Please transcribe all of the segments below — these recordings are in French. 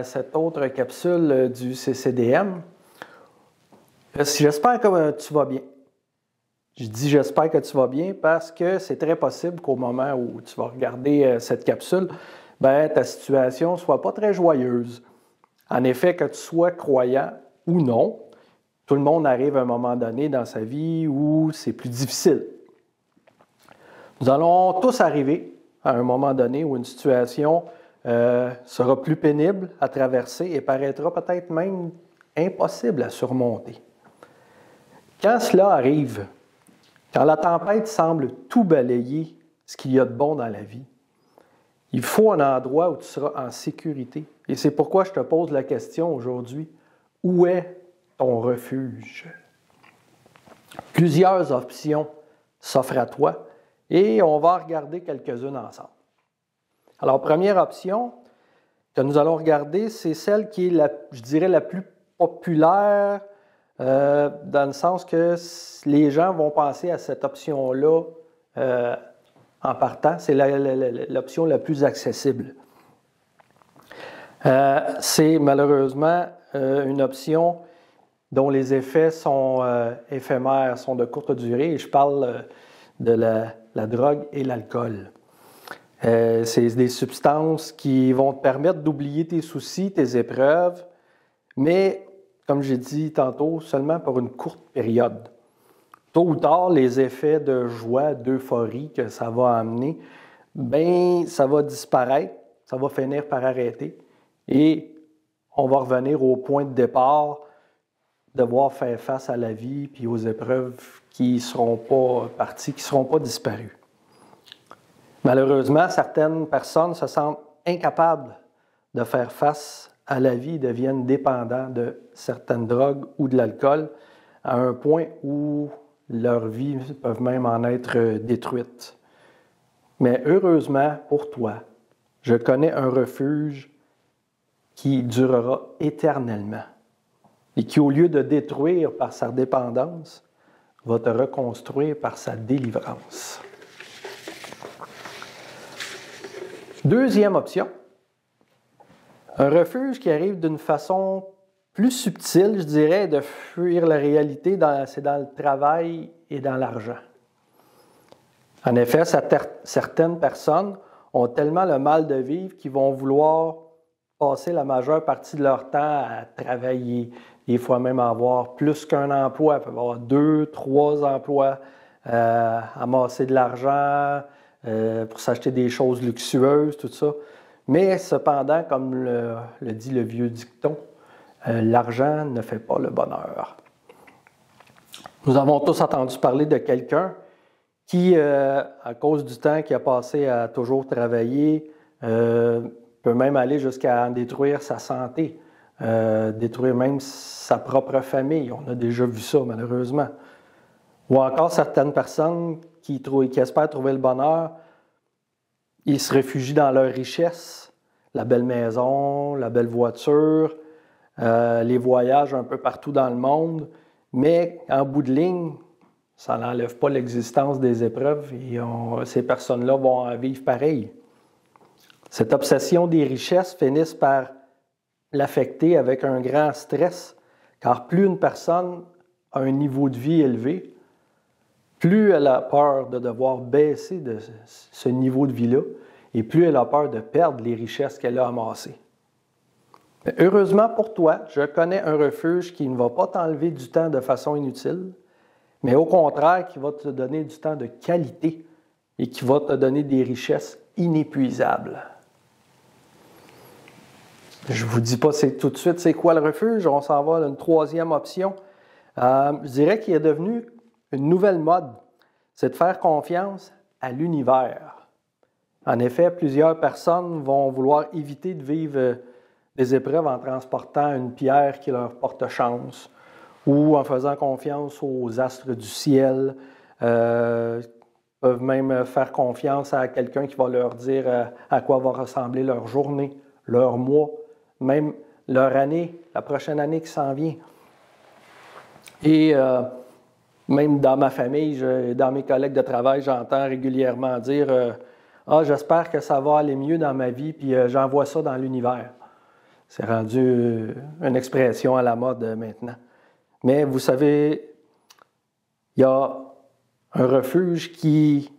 cette autre capsule du CCDM. J'espère que tu vas bien. Je dis j'espère que tu vas bien parce que c'est très possible qu'au moment où tu vas regarder cette capsule, ta situation ne soit pas très joyeuse. En effet, que tu sois croyant ou non, tout le monde arrive à un moment donné dans sa vie où c'est plus difficile. Nous allons tous arriver à un moment donné où une situation sera plus pénible à traverser et paraîtra peut-être même impossible à surmonter. Quand cela arrive, quand la tempête semble tout balayer ce qu'il y a de bon dans la vie, il faut un endroit où tu seras en sécurité. Et c'est pourquoi je te pose la question aujourd'hui, où est ton refuge? Plusieurs options s'offrent à toi et on va regarder quelques-unes ensemble. Alors, première option que nous allons regarder, c'est celle qui est, la plus populaire, dans le sens que les gens vont penser à cette option-là en partant. C'est l'option la plus accessible. C'est malheureusement une option dont les effets sont éphémères, sont de courte durée. Et je parle de la drogue et l'alcool. C'est des substances qui vont te permettre d'oublier tes soucis, tes épreuves, mais, comme j'ai dit tantôt, seulement pour une courte période. Tôt ou tard, les effets de joie, d'euphorie que ça va amener, ça va disparaître, ça va finir par arrêter et on va revenir au point de départ, devoir faire face à la vie puis aux épreuves qui ne seront pas parties, qui ne seront pas disparues. Malheureusement, certaines personnes se sentent incapables de faire face à la vie et deviennent dépendants de certaines drogues ou de l'alcool à un point où leur vie peut même en être détruite. Mais heureusement pour toi, je connais un refuge qui durera éternellement et qui, au lieu de détruire par sa dépendance, va te reconstruire par sa délivrance. Deuxième option, un refuge qui arrive d'une façon plus subtile, je dirais, de fuir la réalité, c'est dans le travail et dans l'argent. En effet, certaines personnes ont tellement le mal de vivre qu'ils vont vouloir passer la majeure partie de leur temps à travailler, des fois même avoir plus qu'un emploi, ils peuvent avoir 2, 3 emplois, amasser de l'argent, pour s'acheter des choses luxueuses, tout ça. Mais cependant, comme le dit le vieux dicton, l'argent ne fait pas le bonheur. Nous avons tous entendu parler de quelqu'un qui, à cause du temps qu'il a passé à toujours travailler, peut même aller jusqu'à en détruire sa santé, détruire même sa propre famille. On a déjà vu ça, malheureusement. Ou encore certaines personnes qui espèrent trouver le bonheur, ils se réfugient dans leur richesse, la belle maison, la belle voiture, les voyages un peu partout dans le monde, mais en bout de ligne, ça n'enlève pas l'existence des épreuves et ces personnes-là vont en vivre pareil. Cette obsession des richesses finit par l'affecter avec un grand stress, car plus une personne a un niveau de vie élevé, plus elle a peur de devoir baisser de ce niveau de vie-là et plus elle a peur de perdre les richesses qu'elle a amassées. Mais heureusement pour toi, je connais un refuge qui ne va pas t'enlever du temps de façon inutile, mais au contraire, qui va te donner du temps de qualité et qui va te donner des richesses inépuisables. Je ne vous dis pas tout de suite c'est quoi le refuge, on s'en va à une troisième option. Je dirais qu'il est devenu une nouvelle mode, c'est de faire confiance à l'univers. En effet, plusieurs personnes vont vouloir éviter de vivre des épreuves en transportant une pierre qui leur porte chance ou en faisant confiance aux astres du ciel. Peuvent même faire confiance à quelqu'un qui va leur dire à quoi va ressembler leur journée, leur mois, même leur année, la prochaine année qui s'en vient. Et même dans ma famille, dans mes collègues de travail, j'entends régulièrement dire « Ah, j'espère que ça va aller mieux dans ma vie, puis j'envoie ça dans l'univers. » C'est rendu une expression à la mode maintenant. Mais vous savez, il y a un refuge qui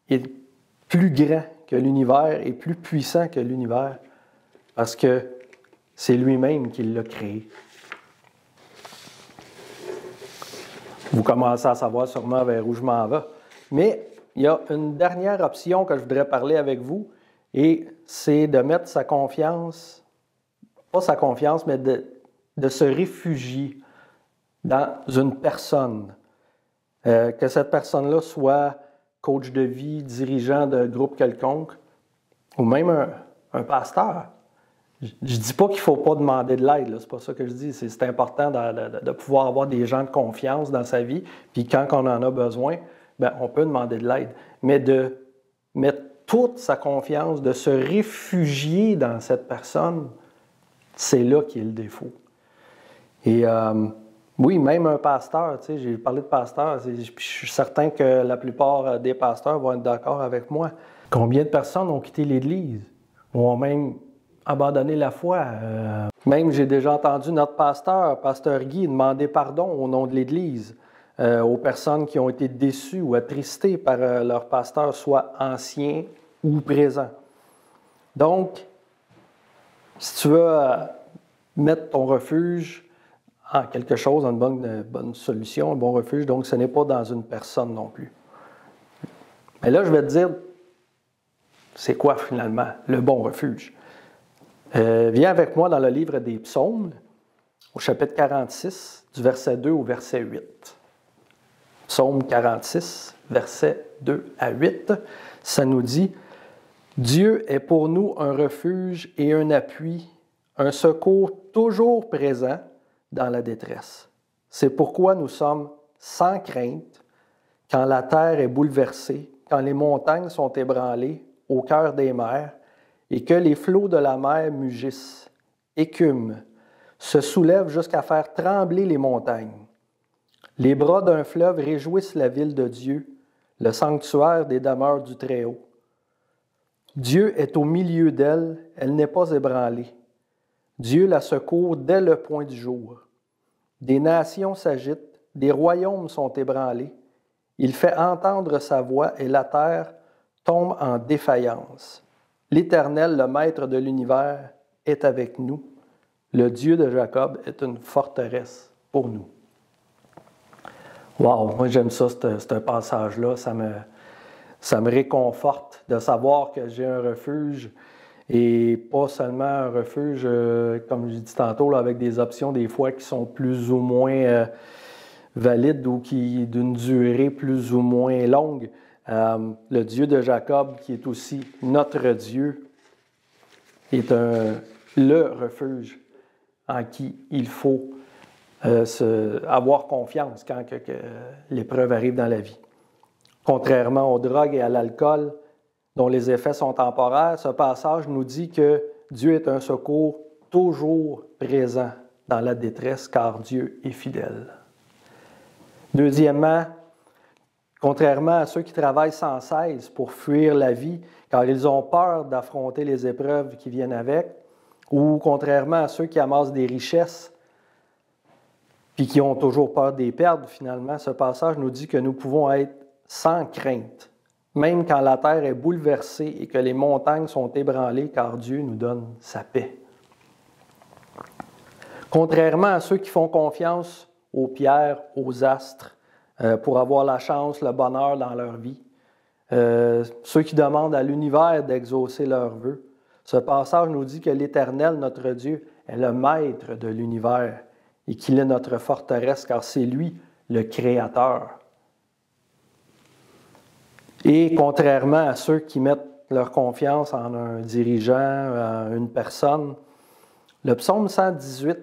est plus grand que l'univers et plus puissant que l'univers parce que c'est lui-même qui l'a créé. Vous commencez à savoir sûrement vers où je m'en vais. Mais il y a une dernière option que je voudrais parler avec vous et c'est de mettre sa confiance, pas sa confiance, mais de se réfugier dans une personne. Que cette personne-là soit coach de vie, dirigeant de groupe quelconque, ou même un pasteur. Je ne dis pas qu'il ne faut pas demander de l'aide, c'est pas ça que je dis. C'est important de pouvoir avoir des gens de confiance dans sa vie, puis quand on en a besoin, bien, on peut demander de l'aide. Mais de mettre toute sa confiance, de se réfugier dans cette personne, c'est là qui est le défaut. Et oui, même un pasteur, tu sais, j'ai parlé de pasteur, je suis certain que la plupart des pasteurs vont être d'accord avec moi. Combien de personnes ont quitté l'Église, ou ont même abandonné la foi? Même j'ai déjà entendu notre pasteur Guy, demander pardon au nom de l'Église aux personnes qui ont été déçues ou attristées par leur pasteur, soit ancien ou présent. Donc, si tu veux mettre ton refuge en quelque chose, en une bonne solution, un bon refuge, donc ce n'est pas dans une personne non plus. Mais là, je vais te dire, c'est quoi finalement le bon refuge? Viens avec moi dans le livre des Psaumes, au chapitre 46, du verset 2 au verset 8. Psaume 46, versets 2 à 8, ça nous dit « Dieu est pour nous un refuge et un appui, un secours toujours présent dans la détresse. C'est pourquoi nous sommes sans crainte quand la terre est bouleversée, quand les montagnes sont ébranlées au cœur des mers et que les flots de la mer mugissent, écument, se soulèvent jusqu'à faire trembler les montagnes. Les bras d'un fleuve réjouissent la ville de Dieu, le sanctuaire des demeures du Très-Haut. Dieu est au milieu d'elle, elle n'est pas ébranlée. Dieu la secourt dès le point du jour. Des nations s'agitent, des royaumes sont ébranlés. Il fait entendre sa voix et la terre tombe en défaillance. L'Éternel, le Maître de l'univers, est avec nous. Le Dieu de Jacob est une forteresse pour nous. Wow, moi j'aime ça, ce passage-là. Ça me réconforte de savoir que j'ai un refuge et pas seulement un refuge, comme je dit tantôt, là, avec des options des fois qui sont plus ou moins valides ou qui d'une durée plus ou moins longue. Le Dieu de Jacob, qui est aussi notre Dieu, est le refuge en qui il faut avoir confiance quand l'épreuve arrive dans la vie. Contrairement aux drogues et à l'alcool, dont les effets sont temporaires, ce passage nous dit que Dieu est un secours toujours présent dans la détresse, car Dieu est fidèle. Deuxièmement, contrairement à ceux qui travaillent sans cesse pour fuir la vie, car ils ont peur d'affronter les épreuves qui viennent avec, ou contrairement à ceux qui amassent des richesses, puis qui ont toujours peur de les perdre, finalement, ce passage nous dit que nous pouvons être sans crainte, même quand la terre est bouleversée et que les montagnes sont ébranlées, car Dieu nous donne sa paix. Contrairement à ceux qui font confiance aux pierres, aux astres, pour avoir la chance, le bonheur dans leur vie, ceux qui demandent à l'univers d'exaucer leurs vœux, ce passage nous dit que l'Éternel, notre Dieu, est le maître de l'univers et qu'il est notre forteresse, car c'est lui le Créateur. Et contrairement à ceux qui mettent leur confiance en un dirigeant, en une personne, le psaume 118,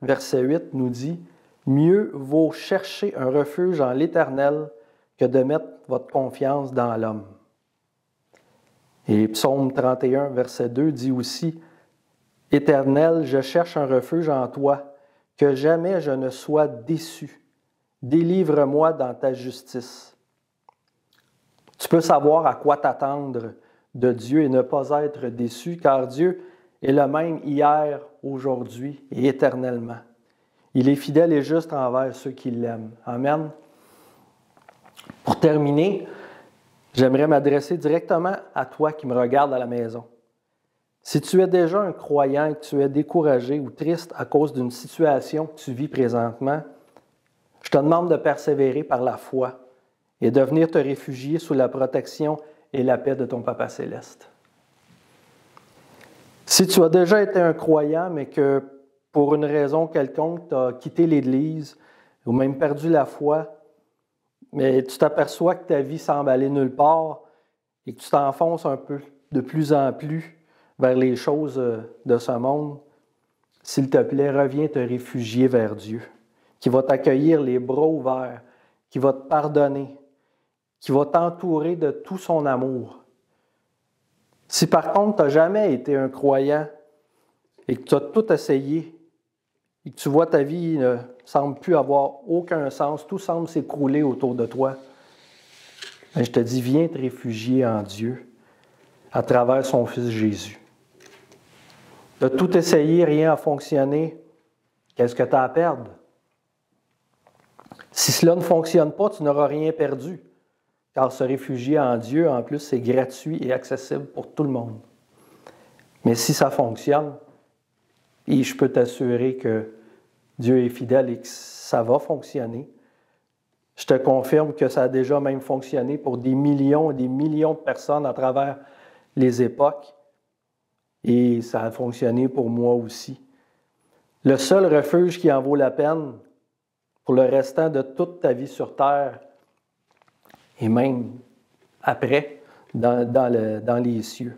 verset 8 nous dit « Mieux vaut chercher un refuge en l'Éternel que de mettre votre confiance dans l'homme. » Et psaume 31, verset 2 dit aussi « Éternel, je cherche un refuge en toi, que jamais je ne sois déçu. Délivre-moi dans ta justice. » Tu peux savoir à quoi t'attendre de Dieu et ne pas être déçu, car Dieu est le même hier, aujourd'hui et éternellement. Il est fidèle et juste envers ceux qui l'aiment. Amen. Pour terminer, j'aimerais m'adresser directement à toi qui me regardes à la maison. Si tu es déjà un croyant et que tu es découragé ou triste à cause d'une situation que tu vis présentement, je te demande de persévérer par la foi et de venir te réfugier sous la protection et la paix de ton Papa Céleste. Si tu as déjà été un croyant, mais que pour une raison quelconque, tu as quitté l'Église ou même perdu la foi, mais tu t'aperçois que ta vie semble aller nulle part et que tu t'enfonces un peu de plus en plus vers les choses de ce monde, s'il te plaît, reviens te réfugier vers Dieu, qui va t'accueillir les bras ouverts, qui va te pardonner, qui va t'entourer de tout son amour. Si par contre, tu n'as jamais été un croyant et que tu as tout essayé et que tu vois ta vie ne semble plus avoir aucun sens, tout semble s'écrouler autour de toi, bien, je te dis, viens te réfugier en Dieu à travers son Fils Jésus. Tu as tout essayé, rien n'a fonctionné. Qu'est-ce que tu as à perdre? Si cela ne fonctionne pas, tu n'auras rien perdu. Car se réfugier en Dieu, en plus, c'est gratuit et accessible pour tout le monde. Mais si ça fonctionne, et je peux t'assurer que Dieu est fidèle et que ça va fonctionner, je te confirme que ça a déjà même fonctionné pour des millions et des millions de personnes à travers les époques. Et ça a fonctionné pour moi aussi. Le seul refuge qui en vaut la peine pour le restant de toute ta vie sur terre, et même après, dans les cieux.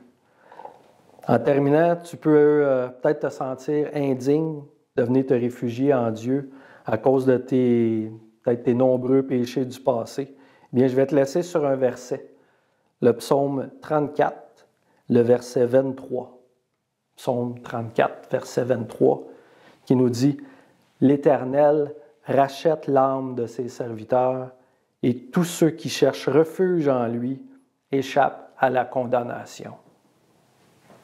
En terminant, tu peux peut-être te sentir indigne de venir te réfugier en Dieu à cause de peut-être tes nombreux péchés du passé. Eh bien, je vais te laisser sur un verset, le psaume 34, le verset 23. Psaume 34, verset 23, qui nous dit « L'Éternel rachète l'âme de ses serviteurs, et tous ceux qui cherchent refuge en lui échappent à la condamnation. »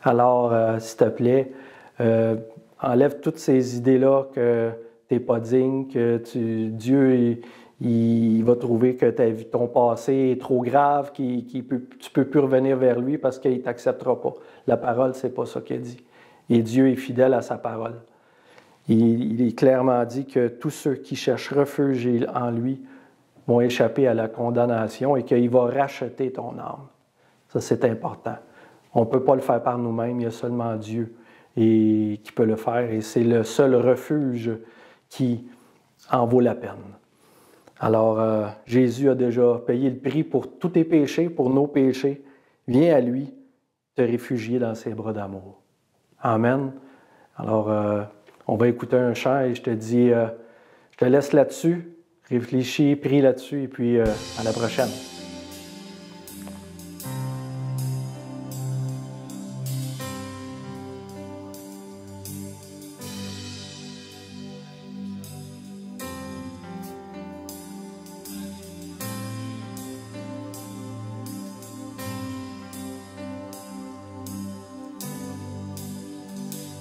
Alors, s'il te plaît, enlève toutes ces idées-là que tu n'es pas digne, que Dieu il va trouver que ton passé est trop grave, tu ne peux plus revenir vers lui parce qu'il ne t'acceptera pas. La parole, ce n'est pas ça qu'il dit. Et Dieu est fidèle à sa parole. Il est clairement dit que tous ceux qui cherchent refuge en lui vont échapper à la condamnation et qu'il va racheter ton âme. Ça, c'est important. On ne peut pas le faire par nous-mêmes, il y a seulement Dieu qui peut le faire et c'est le seul refuge qui en vaut la peine. Alors, Jésus a déjà payé le prix pour tous tes péchés, pour nos péchés. Viens à lui te réfugier dans ses bras d'amour. Amen. Alors, on va écouter un chant et je te dis, je te laisse là-dessus. Réfléchis, prie là-dessus et puis à la prochaine.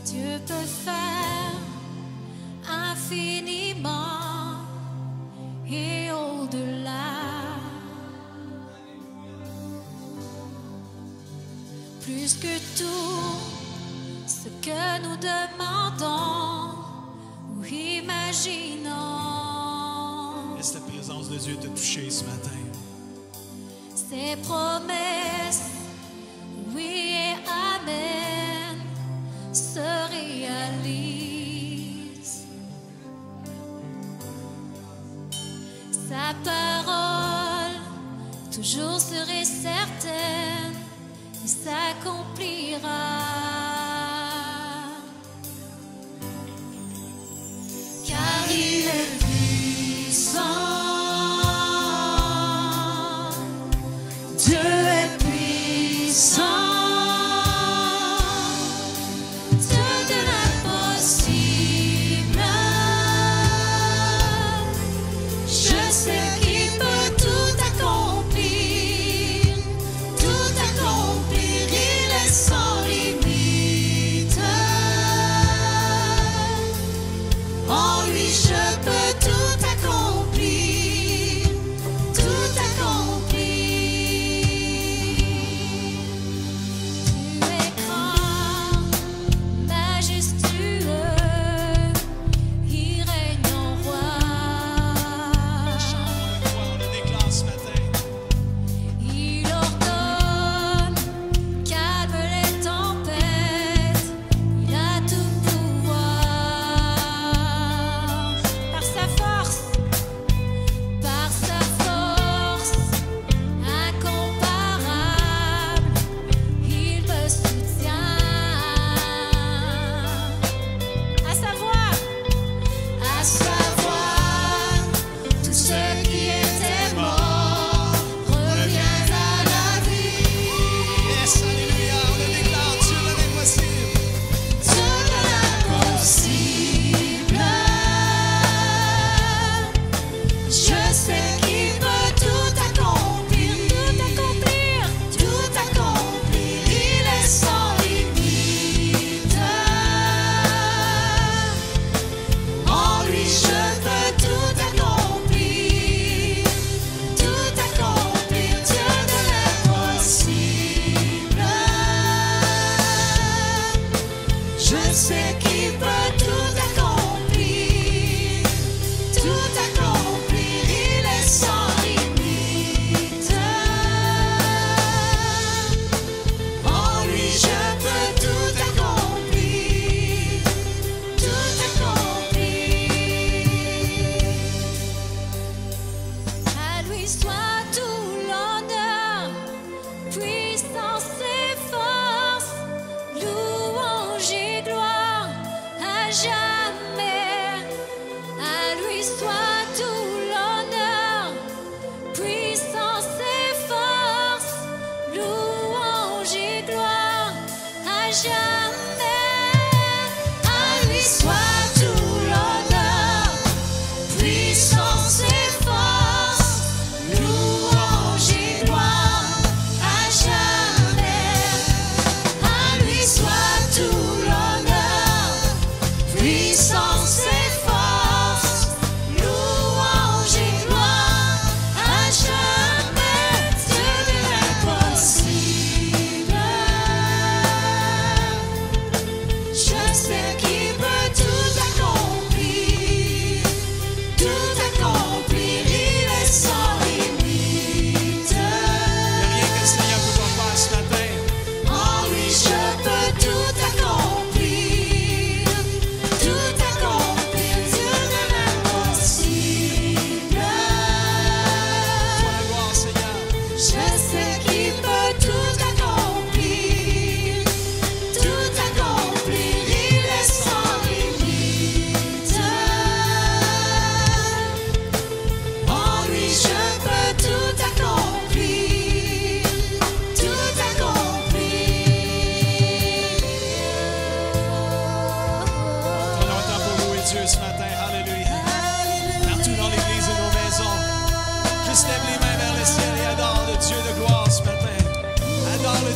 Dieu peut faire infiniment et au-delà, plus que tout ce que nous demandons ou imaginons. Laisse la présence de Dieu te toucher ce matin. Ses promesses, oui et amen, se réalisent. Sa parole, toujours sûre et certaine, s'accomplira. Car il est puissant. Dieu est puissant. Tout accomplir, il est sans limite.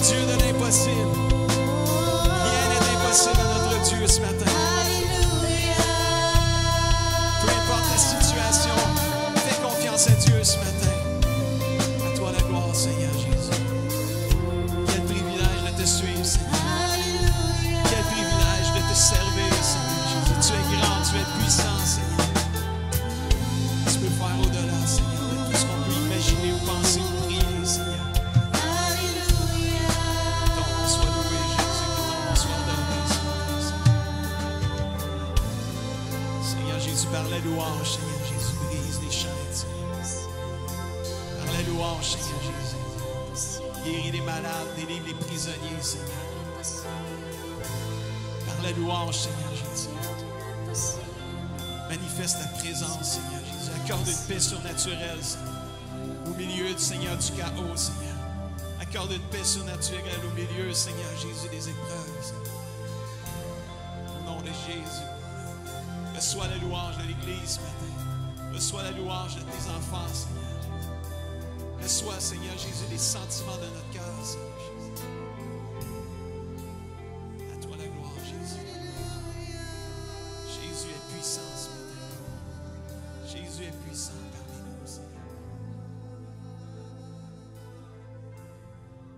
Dieu de l'impossible. Rien n'est impossible à notre Dieu ce matin. Peu importe la situation, fais confiance à Dieu ce matin. À toi la gloire, Seigneur Jésus. Quel privilège de te suivre, Seigneur. Quel privilège de te servir, Seigneur Jésus. Tu es grand, tu es puissant, Seigneur. Tu peux faire au-delà, Seigneur, de tout ce qu'on peut imaginer ou penser ou prier, Seigneur. Par la louange, Seigneur Jésus, brise les chaînes, Seigneur. Par la louange, Seigneur Jésus, guéris les malades, délivre les prisonniers, Seigneur. Par la louange, Seigneur Jésus, manifeste ta présence, Seigneur Jésus. Accorde une paix surnaturelle, Seigneur, au milieu, Seigneur, du chaos, Seigneur. Accorde une paix surnaturelle au milieu, Seigneur Jésus, des épreuves, Seigneur. Au nom de Jésus. Reçois la louange de l'Église ce matin. Reçois la louange de tes enfants, Seigneur. Reçois, Seigneur Jésus, les sentiments de notre cœur, Seigneur Jésus. À toi la gloire, Jésus. Jésus est puissant ce matin. Jésus est puissant parmi nous, Seigneur.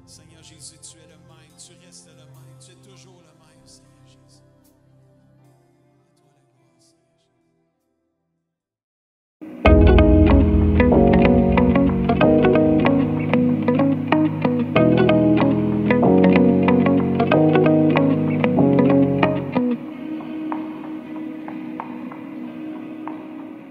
Seigneur Jésus, tu es le même. Tu restes le même. Tu es toujours le même, Seigneur.